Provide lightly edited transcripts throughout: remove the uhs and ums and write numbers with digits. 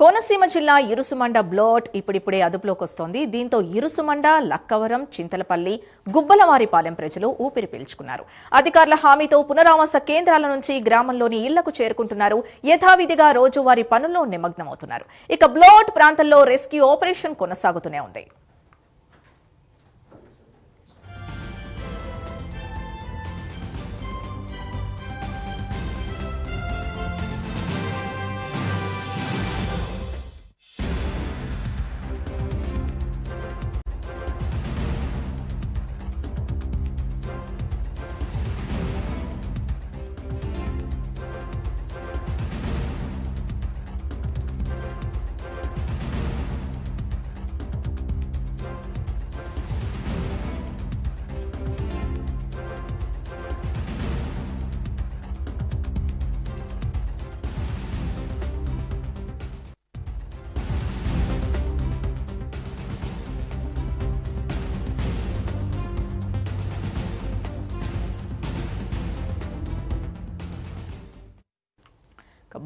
కోనసీమ జిల్లా ఇరుసుమండ బ్లోట్ ఇప్పుడిప్పుడే అదుపులోకి వస్తోంది. దీంతో ఇరుసుమండ, లక్కవరం, చింతలపల్లి, గుబ్బలవారిపాలెం ప్రజలు ఊపిరి పీల్చుకున్నారు. అధికారుల హామీతో పునరావాస కేంద్రాల నుంచి గ్రామంలోని ఇళ్లకు చేరుకుంటున్నారు. యథావిధిగా రోజువారీ పనుల్లో నిమగ్నమవుతున్నారు. ఇక బ్లోట్ ప్రాంతంలో రెస్క్యూ ఆపరేషన్ కొనసాగుతూనే ఉంది.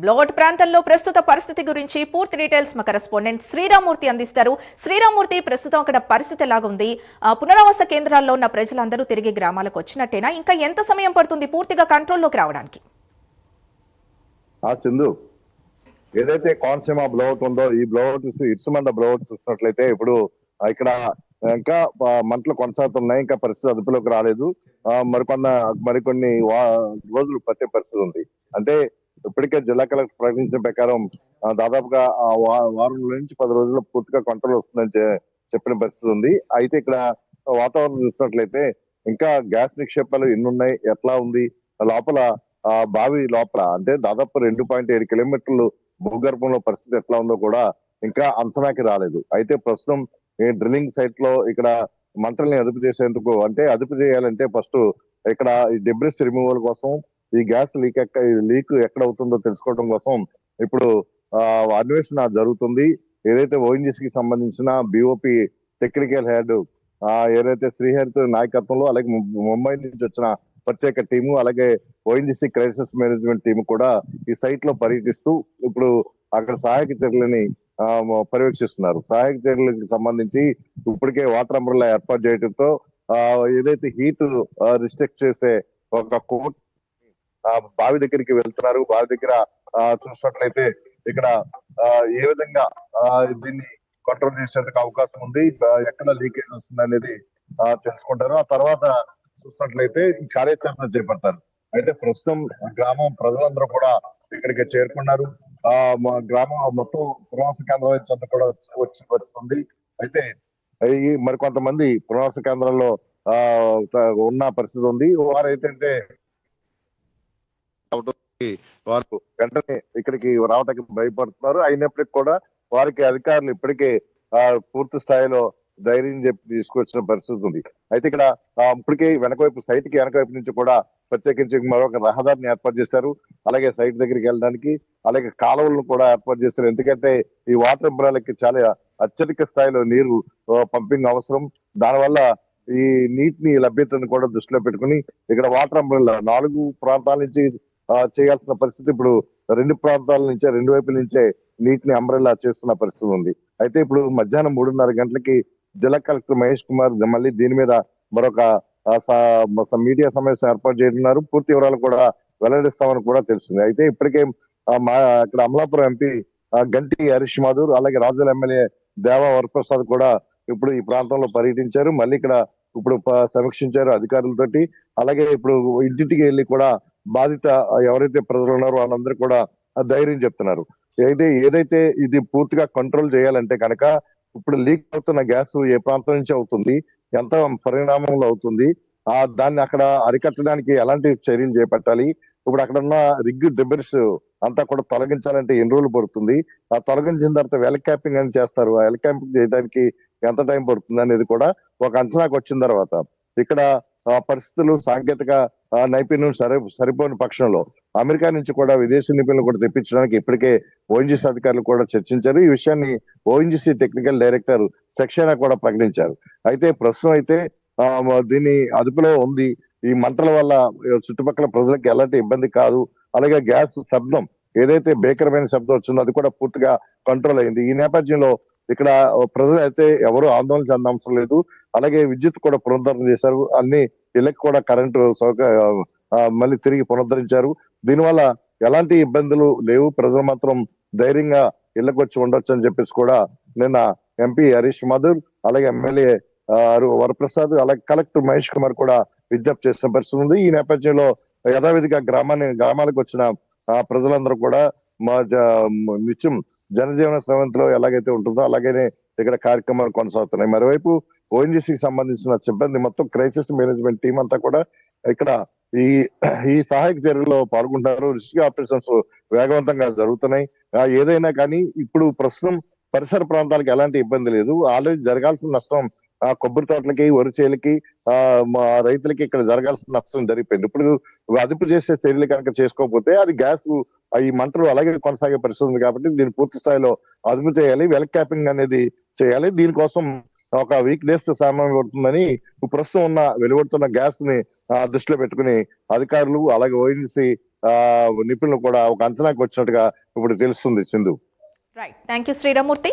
బ్లోట్ ప్రాంతంలో ప్రస్తుత పరిస్థితి గురించి పూర్తి డీటెయిల్స్ మా కరెస్పాండెంట్ శ్రీరామూర్తి అందిస్తారు. శ్రీరామూర్తి, ప్రస్తుతం అక్కడ పరిస్థితి ఎలాగా ఉంది? పునరావాస కేంద్రాల్లో ఉన్న ప్రజలందరూ తిరిగి గ్రామాలకు వచ్చినట్టేనా? ఇంకా ఎంత సమయం పడుతుంది పూర్తిగా కంట్రోల్లోకి రావడానికి? సింధు, ఏదైతే కోనసీమ బ్లోట్ ఉందో ఈ బ్లోట్ ఇరుసుమండ బ్లోట్ చూసినట్లయితే ఇప్పుడు ఇక్కడ ఇంకా మంటలు కొనసాగుతున్నాయి. ఇంకా పరిస్థితి అదుపులోకి రాలేదు. మరికొన్ని రోజులు పట్టే పరిస్థితి ఉంది. అంటే ఇప్పటికే జిల్లా కలెక్టర్ ప్రకటించిన ప్రకారం దాదాపుగా వారం నుంచి 10 రోజుల్లో పూర్తిగా కంట్రోల్ వస్తుందని చెప్పిన పరిస్థితి ఉంది. అయితే ఇక్కడ వాతావరణం చూసినట్లయితే ఇంకా గ్యాస్ నిక్షేపాలు ఎన్ని ఉన్నాయి, ఎట్లా ఉంది, లోపల బావి లోపల అంటే దాదాపు 2.7 కిలోమీటర్లు భూగర్భంలో పరిస్థితి ఎట్లా ఉందో కూడా ఇంకా అంచనాకి రాలేదు. అయితే ప్రస్తుతం ఈ డ్రిల్లింగ్ సైట్ లో ఇక్కడ మంటల్ని అదుపు చేసేందుకు, అంటే అదుపు చేయాలంటే ఫస్ట్ ఇక్కడ ఈ డెబ్రిస్ రిమూవల్ కోసం, ఈ గ్యాస్ లీక్ ఎక్కడ అవుతుందో తెలుసుకోవడం కోసం ఇప్పుడు అన్వేషణ జరుగుతుంది. ఏదైతే ఓఎన్జీసీకి సంబంధించిన బిఓపి టెక్నికల్ హెడ్ ఏదైతే శ్రీహరితో నాయకత్వంలో, అలాగే ముంబై నుంచి వచ్చిన ప్రత్యేక టీము, అలాగే ఓఎన్జీసీ క్రైసిస్ మేనేజ్మెంట్ టీము కూడా ఈ సైట్ లో పర్యటిస్తూ ఇప్పుడు అక్కడ సహాయక చర్యలని పర్యవేక్షిస్తున్నారు. సహాయక చర్యలకు సంబంధించి ఇప్పటికే వాటర్ అంబ్రెల్లా ఏర్పాటు చేయడంతో ఏదైతే హీట్ రిస్ట్రిక్ట్ చేసే ఒక కోర్ట్ బావి దగ్గరికి వెళ్తున్నారు. బావి దగ్గర చూసినట్లయితే ఇక్కడ ఏ విధంగా దీన్ని కంట్రోల్ చేసేందుకు అవకాశం ఉంది, ఎక్కడ లీకేజ్ వస్తుంది అనేది తెలుసుకుంటారు. ఆ తర్వాత చూసినట్లయితే ఈ కార్యాచరణ చేపడతారు. అయితే ప్రస్తుతం గ్రామం ప్రజలందరూ కూడా ఇక్కడికి చేరుకున్నారు. గ్రామం మొత్తం పునరావాస కేంద్రాల నుంచి కూడా వచ్చి వస్తుంది. అయితే ఈ మరికొంతమంది పునరావాస కేంద్రాల్లో ఉన్న పరిస్థితి ఉంది. వారు ఏంటంటే వారు వెంటనే ఇక్కడికి రావడానికి భయపడుతున్నారు. అయినప్పటికీ కూడా వారికి అధికారులు ఇప్పటికే పూర్తి స్థాయిలో ధైర్యం చెప్పి తీసుకొచ్చిన పరిస్థితి ఉంది. అయితే ఇక్కడ ఇప్పటికే సైట్ కి వెనకవైపు నుంచి కూడా ప్రత్యేకించి మరొక రహదారిని ఏర్పాటు చేశారు. అలాగే సైట్ దగ్గరికి వెళ్ళడానికి అలాగే కాలువలను కూడా ఏర్పాటు చేశారు. ఎందుకంటే ఈ వాటర్ అంబ్రెల్లాకి చాలా అత్యధిక స్థాయిలో నీరు పంపింగ్ అవసరం. దానివల్ల ఈ నీటిని లభ్యతను కూడా దృష్టిలో పెట్టుకుని ఇక్కడ వాటర్ అంబ్రెల్లా 4 ప్రాంతాల నుంచి చేయాల్సిన పరిస్థితి ఇప్పుడు 2 ప్రాంతాల నుంచే, 2 వైపుల నుంచే నీటిని అంబ్రెల్లా చేస్తున్న పరిస్థితి ఉంది. అయితే ఇప్పుడు మధ్యాహ్నం 3:30 గంటలకి జిల్లా కలెక్టర్ మహేష్ కుమార్ మళ్ళీ దీని మీద మరొక మీడియా సమావేశం ఏర్పాటు చేయనున్నారు. పూర్తి వివరాలు కూడా వెల్లడిస్తామని కూడా తెలుస్తుంది. అయితే ఇప్పటికే ఇక్కడ అమలాపురం ఎంపీ గంటి హరీష్ మాధూర్, అలాగే రాజుల ఎమ్మెల్యే దేవా వరప్రసాద్ కూడా ఇప్పుడు ఈ ప్రాంతంలో పర్యటించారు. మళ్ళీ ఇక్కడ ఇప్పుడు సమీక్షించారు అధికారులతోటి. అలాగే ఇప్పుడు ఇంటింటికి వెళ్ళి కూడా బాధిత ఎవరైతే ప్రజలు ఉన్నారో వాళ్ళందరూ కూడా ధైర్యం చెప్తున్నారు. ఏదైతే ఇది పూర్తిగా కంట్రోల్ చేయాలంటే కనుక ఇప్పుడు లీక్ అవుతున్న గ్యాస్ ఏ ప్రాంతం నుంచి అవుతుంది, ఎంత పరిణామంలో అవుతుంది, దాన్ని అక్కడ అరికట్టడానికి ఎలాంటి చర్యలు చేపట్టాలి, ఇప్పుడు అక్కడ ఉన్న రిగ్ డెబ్రిస్ అంతా కూడా తొలగించాలంటే ఎన్ని రోజులు పడుతుంది, ఆ తొలగించిన తర్వాత వెల్ క్యాపింగ్ అని చేస్తారు, ఆ వెల్ క్యాపింగ్ చేయడానికి ఎంత టైం పడుతుంది అనేది కూడా ఒక అంచనాకు వచ్చిన తర్వాత ఇక్కడ పరిస్థితులు సాంకేతిక నైపుణ్యం సరిపోని పక్షంలో అమెరికా నుంచి కూడా విదేశీ నిపుణులు కూడా తెప్పించడానికి ఇప్పటికే ఓఎన్జీసీ అధికారులు కూడా చర్చించారు. ఈ విషయాన్ని ఓఎన్జీసీ టెక్నికల్ డైరెక్టర్ సక్సేనా కూడా ప్రకటించారు. అయితే ప్రస్తుతం అయితే దీన్ని అదుపులో ఉంది. ఈ మంటల వల్ల చుట్టుపక్కల ప్రజలకు ఎలాంటి ఇబ్బంది కాదు. అలాగే గ్యాస్ శబ్దం ఏదైతే భీకరమైన శబ్దం వచ్చిందో అది కూడా పూర్తిగా కంట్రోల్ అయింది. ఈ నేపథ్యంలో ఇక్కడ ప్రజలు అయితే ఎవరు ఆందోళన చెందడం అవసరం లేదు. అలాగే విద్యుత్ కూడా పునరుద్ధరణ చేశారు. అన్ని ఇళ్ళకి కూడా కరెంటు మళ్ళీ తిరిగి పునరుద్ధరించారు. దీనివల్ల ఎలాంటి ఇబ్బందులు లేవు. ప్రజలు మాత్రం ధైర్యంగా ఇళ్లకు వచ్చి ఉండొచ్చు అని చెప్పేసి కూడా నిన్న ఎంపీ హరీష్ మధుర్, అలాగే ఎమ్మెల్యే వరప్రసాద్, అలాగే కలెక్టర్ మహేష్ కుమార్ కూడా విజ్ఞప్తి చేసిన పరిస్థితి ఉంది. ఈ నేపథ్యంలో యథావిధిగా గ్రామాలకు వచ్చిన ప్రజలందరూ కూడా నిత్యం జనజీవన స్రవంతిలో ఎలాగైతే ఉంటుందో అలాగనే ఇక్కడ కార్యక్రమాలు కొనసాగుతున్నాయి. మరోవైపు ఓఎన్జీసీకి సంబంధించిన సిబ్బంది మొత్తం క్రైసిస్ మేనేజ్మెంట్ టీం అంతా కూడా ఇక్కడ ఈ సహాయక చర్యల్లో పాల్గొంటున్నారు. రెస్క్యూ ఆపరేషన్స్ వేగవంతంగా జరుగుతున్నాయి. ఏదైనా కానీ ఇప్పుడు ప్రస్తుతం పరిసర ప్రాంతాలకు ఎలాంటి ఇబ్బంది లేదు. ఆల్రెడీ జరగాల్సిన నష్టం కొబ్బరి తోటలకి, వరి చేలకి, రైతులకి ఇక్కడ జరగాల్సిన నష్టం జరిగిపోయింది. ఇప్పుడు అదుపు చేసే చర్యలు కనుక చేసుకోకపోతే అది గ్యాస్ ఈ మంటలు అలాగే కొనసాగే పరిస్థితి ఉంది. కాబట్టి దీన్ని పూర్తి స్థాయిలో అదుపు చేయాలి, వెల్ క్యాపింగ్ అనేది చేయాలి. దీనికోసం ఒక వీక్ డేస్ సమయం పడుతుందని ప్రస్తుతం వెలువడుతున్న గ్యాస్ ని దృష్టిలో పెట్టుకుని అధికారులు అలాగే ఓఎన్జీసీ నిపుణులు కూడా ఒక అంచనాకు వచ్చినట్టుగా ఇప్పుడు తెలుస్తుంది. Sindhu. Right, thank you Sriramurthy.